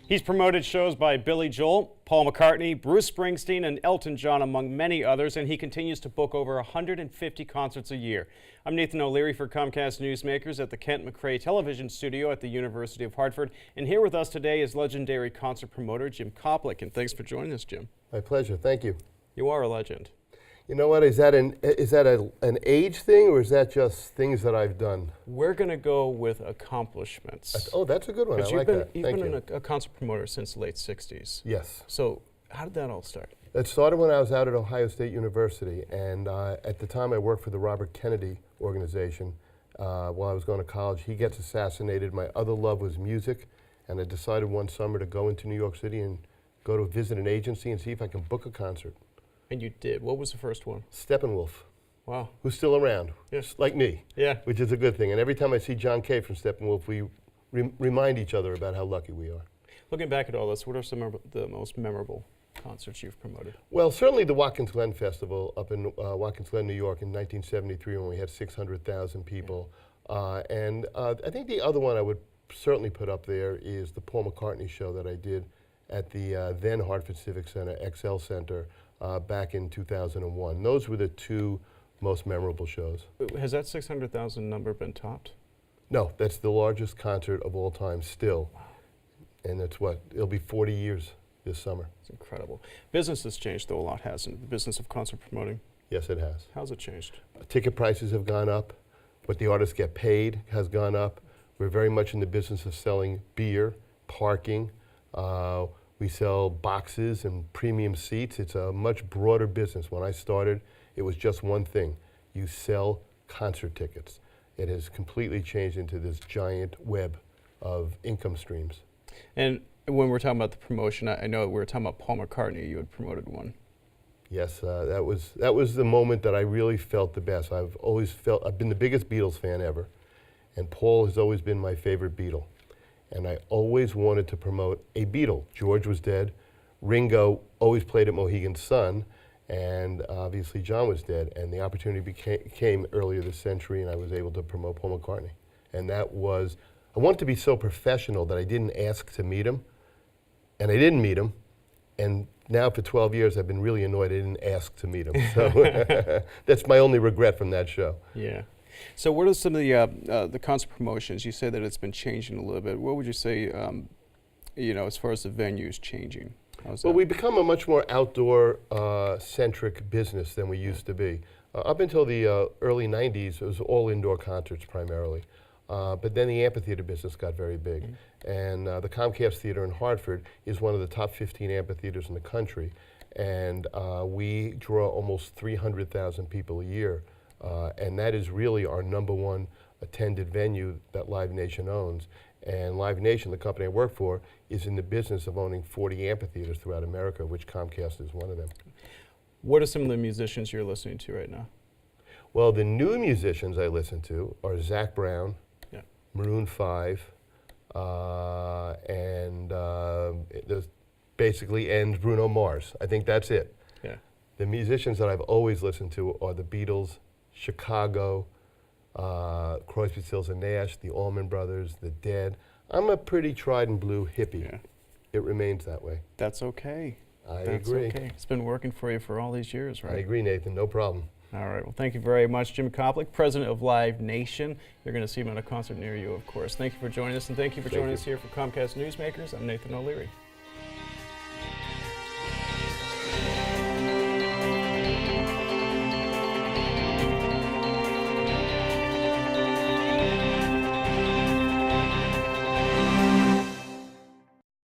He's promoted shows by Billy Joel, Paul McCartney, Bruce Springsteen, and Elton John, among many others, and he continues to book over 150 concerts a year. I'm Nathan O'Leary for Comcast Newsmakers at the Kent McCrae Television Studio at the University of Hartford. And here with us today is legendary concert promoter Jim Koplik. And thanks for joining us, Jim. My pleasure. Thank you. You are a legend. You know what? Is that an age thing, or is that just things that I've done? We're going to go with accomplishments. Oh, that's a good one. I like that. You've been a concert promoter since the late 60s. Yes. So how did that all start? It started when I was out at Ohio State University, and at the time I worked for the Robert Kennedy organization while I was going to college. He gets assassinated. My other love was music, and I decided one summer to go into New York City and go to visit an agency and see if I can book a concert. And you did. What was the first one? Steppenwolf. Wow. Who's still around. Yes. Like me. Yeah. Which is a good thing. And every time I see John Kay from Steppenwolf, we remind each other about how lucky we are. Looking back at all this, what are some of the most memorable concerts you've promoted? Well, certainly the Watkins Glen Festival up in Watkins Glen, New York in 1973 when we had 600,000 people. Yeah. I think the other one I would certainly put up there is the Paul McCartney show that I did at the then Hartford Civic Center, XL Center, back in 2001. Those were the two most memorable shows. Has that 600,000 number been topped? No, that's the largest concert of all time still. Wow. And it's it'll be 40 years this summer. It's incredible. Business has changed though a lot, hasn't it? The business of concert promoting. Yes, it has. How's it changed? Ticket prices have gone up. What the artists get paid has gone up. We're very much in the business of selling beer, parking. We sell boxes and premium seats. It's a much broader business. When I started, it was just one thing. You sell concert tickets. It has completely changed into this giant web of income streams. And when we're talking about the promotion, I know we were talking about Paul McCartney. You had promoted one. Yes, that was the moment that I really felt the best. I've been the biggest Beatles fan ever, and Paul has always been my favorite Beatle. And I always wanted to promote a Beatle. George was dead. Ringo always played at Mohegan Sun, and obviously John was dead. And the opportunity came earlier this century, and I was able to promote Paul McCartney. And I wanted to be so professional that I didn't ask to meet him, and I didn't meet him. And now for 12 years, I've been really annoyed I didn't ask to meet him. So that's my only regret from that show. Yeah. So what are some of the concert promotions? You say that it's been changing a little bit. What would you say, as far as the venues changing? Well, we've become a much more outdoor-centric business than we used to be. Up until the early 90s, it was all indoor concerts primarily. But then the amphitheater business got very big. Mm-hmm. And the Comcast Theater in Hartford is one of the top 15 amphitheaters in the country. And we draw almost 300,000 people a year. And that is really our #1 attended venue that Live Nation owns. And Live Nation, the company I work for, is in the business of owning 40 amphitheaters throughout America, which Comcast is one of them. What are some of the musicians you're listening to right now? Well, the new musicians I listen to are Zach Brown, yeah, Maroon 5, and Bruno Mars. I think that's it. Yeah. The musicians that I've always listened to are the Beatles, Chicago, Crosby, Stills and Nash, the Allman Brothers, the Dead. I'm a pretty tried and blue hippie. Yeah. It remains that way. That's okay. That's agree. Okay. It's been working for you for all these years, right? I agree, Nathan. No problem. All right. Well, thank you very much, Jim Koplik, president of Live Nation. You're going to see him at a concert near you, of course. Thank you for joining us, and thank you for joining us here for Comcast Newsmakers. I'm Nathan O'Leary.